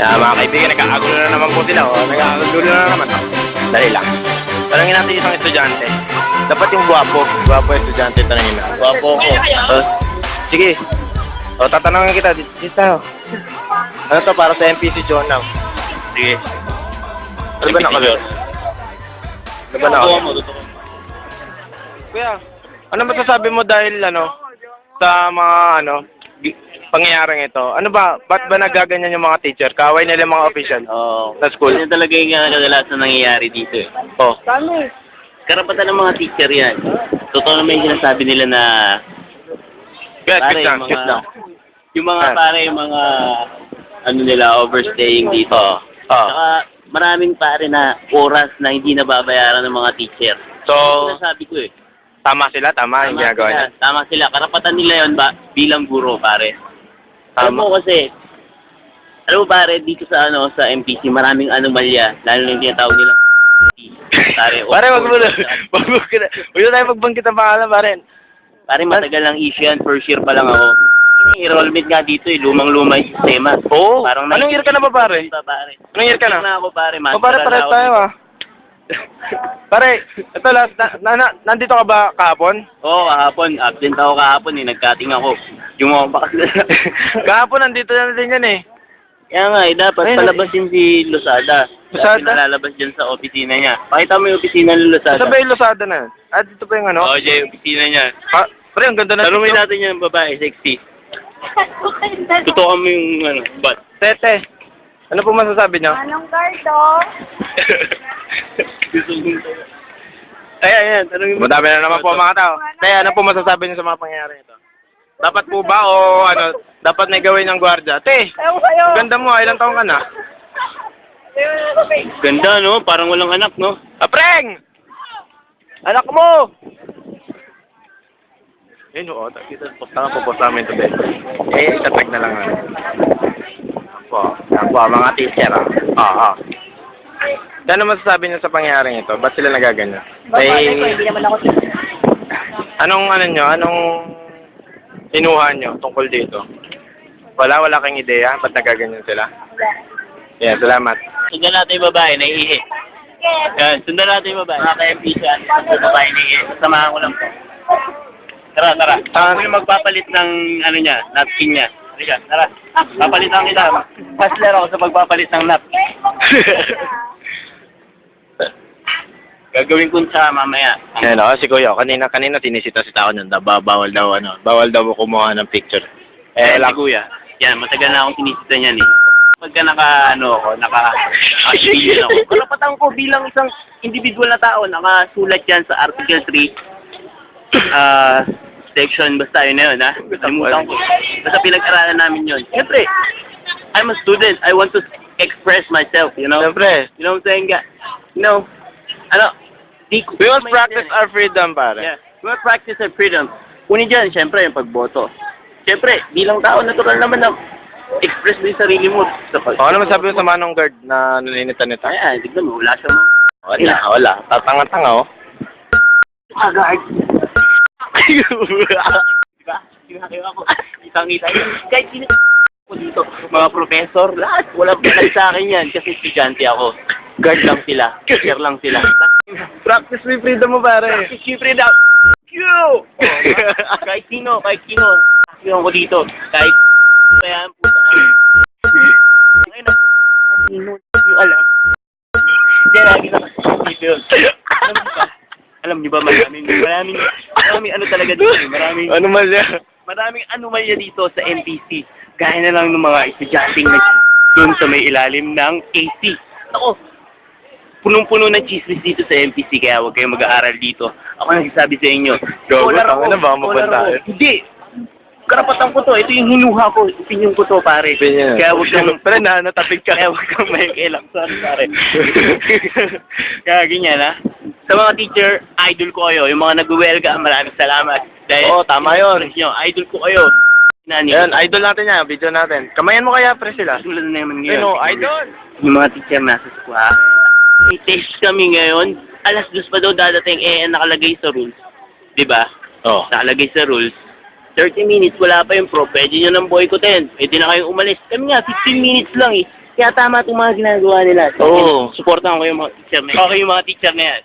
Mga kaibigan, nagkakagulo na naman po sila. Nagkakagulo na naman. Dali lang. Tanungin natin isang estudyante. Dapat yung guwapo. Guwapo estudyante, tanungin na. Guwapo ko. Sige. Tatanungin kita. Dito tayo. Ano to para sa MPC Journal? Sige. Ano ba nakalot? Ano ba nakalot? Kuya, ano masasabi mo dahil sa mga pangyayaring ito? Ano ba? Ba't ba nagaganyan yung mga teacher? Kaaway nila yung mga official sa school? Yan talaga yung kadalasan nangyayari dito eh. Karapatan ng mga teacher yan. Totoo naman yung sinasabi nila na Cute lang, cute lang. yung mga nila overstaying dito. Saka maraming pare na oras na hindi nababayaran ng mga teacher. So, sinasabi ko eh. tama sila, tama yung ginagawa niya. Tama sila. Karapatan nila yun bilang guro, pare. Alam mo pare, dito sa MPC, maraming anomalya. Lalo na yung tinatawag nilang pare, wag mo tayo magbanggit ang pangalan, pare. Pare, matagal lang issue yan. First year pa lang ako. Enrollment nga dito eh. Lumang-luma yung sistema. Oo. Anong year ka na ba, pare? Anong year ka na? Na ako, pare. Pare, tayo Pare, ito last, nandito ka ba kahapon? Oo, kahapon. Absent ako kahapon eh. Nagkating ako. Yung mga bakas na. Kahapon, nandito na din yan eh. Kaya nga eh, dapat palabasin si Losada. Losada? Nalalabas dyan sa opisina niya. Pakita mo yung opisina ni Losada. Ito ba yung Losada na yan? Dito pa yung Oo, dyan yung opisina niya. Pre, ang ganda na Tanungin natin yung babae, sexy. Tutukan mo yung butt. Tete, ano po masasabi niyo? Anong gardo? Ayan, tanungin mo. Madami na naman po mga tao. Kaya ano po masasabi niyo sa mga pangyayari ito? Dapat po ba o dapat may gawin ng gwardiya? Te, ganda mo, ilang taon ka na? Ganda, no? Parang walang anak, no? Apreng! Anak mo! Yun, posta namin ito, Ben. Tatag na lang. Yan po, mga teacher, Ano masasabi niyo sa pangyayaring ito? Ba't sila nagaganyan? Hindi naman ako. Anong inuha nyo tungkol dito? Wala kang ideya? Ba't nagaganyan sila? Yeah, salamat. Sundan natin yung babae, naiihi. Yan, sundan natin yung babae. Mga ka-MPC, yung babae naiihi. Samahan ko lang po. Tara. Ako yung magpapalit ng napkin niya. Halika, tara. Papalit lang kita. Hustler ako sa magpapalit ng napkin. Gagawin ko sa mamaya. Ayan si Kuya. Kanina sinisita-sita ako nun. Bawal daw kumuha ng picture. Wala Kuya. Yan, matagal na akong sinisita niyan eh. Pagka naka-billion ako. Karapatan ko bilang isang individual na tao, nakasulat yan sa Article 3, section, basta yun na yun, ha? Limutan ko. Basta pinag-aralan namin yun. Siyempre, I'm a student. I want to express myself, you know? Siyempre. You know what I'm saying? We must practice our freedom, pare. Yeah, we must practice our freedom. Una dyan, siyempre, yung pagboto. Siyempre, bilang tao, natural naman na express mo yung sarili mo. Ano masabi mo sa manong guard na naninita-nita? Ayan, tignan mo, wala siya mo. Wala. Tatanga-tanga, Guard. Diba? Sinasabi ako. Kitang-kita yun. Kahit sino ko dito, mga professor, lahat. Walang pinag sa akin yan kasi estudyante ako. Guard lang sila. Teacher lang sila. Practice with freedom mo, pare. Practice with freedom. Kahit sino. Yung ko dito. Kahit kaya ang puta. Ngayon ang sino yung alam. Diyan lagi na dito. Alam niyo ba, maraming talaga dito. Maraming anomalya dito sa MPC. Gaya na lang ng mga estudyanteng doon sa may ilalim ng AC. Ako, punong-puno ng chismis dito sa MPC, kaya huwag kayong mag-aaral dito. Ako nagsasabi sa inyo. Hindi. Karapatan ko to. Ito yung hinuha ko. Opinion ko to, pare. Kaya huwag kang... Pero natapig ka. Kaya huwag kang may kailang. Sorry, pare. Kaya ganyan, ha? Sa mga teacher, idol ko kayo. Yung mga nag-welcome, maraming salamat. Oo, tama yun. Idol ko kayo. Yan, idol natin yan. Video natin. Kamayan mo kaya, pre, sila? Tulad na naman ngayon. Idol! Yung mga teacher nasa squad. May test kami ngayon. Alas 2 pa daw dadating nakalagay sa rules. Diba? Oo. Nakalagay sa rules. 30 minutes, wala pa yung prof. Pwede nyo nang boycottin. Pwede na kayong umalis. Kami nga, 15 minutes lang eh. Kaya tama itong mga ginagawa nila. Oo. Supportan ko yung mga teacher na yan. Okay yung mga teacher na yan.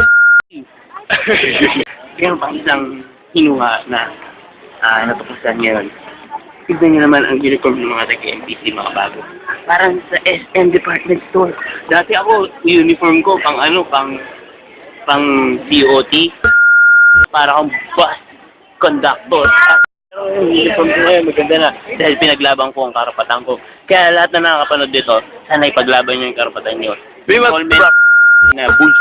Meron pang isang hinuha na natuklasan ngayon. Tignan niyo naman ang uniform ng mga taga-MPC, mga bago. Parang sa SM department store. Dati ako, uniform ko pang COT. Para akong bus conductor. Pero yung uniform ko ngayon, maganda na. Dahil pinaglaban ko ang karapatan ko. Kaya lahat na nakakapanood dito, sana ipaglaban niyo yung karapatan niyo. Enrollment na bull.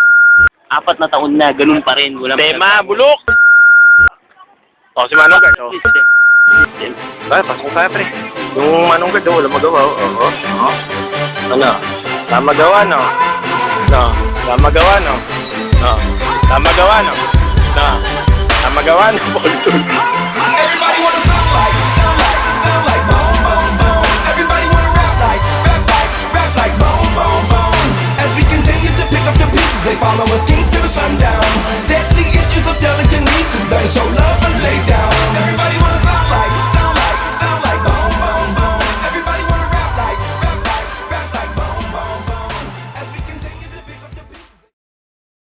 4 na taon na, ganun pa rin. Walang Tema, bulok! O, si Manong Guard, o. System. Kaya, pasok tayo, pre. Yung Manong Guard, wala magawa, o. Ano? Tama gawa, no? No? Tama gawa, no? No? Tama gawa, no? No? Tama gawa, no? Everybody wanna sound like boom, boom, boom. Everybody wanna rap like boom, boom, boom. As we continue to pick up the pieces, they follow us kings to the sundown. Deadly issues of telekinesis, better show love and lay down. Everybody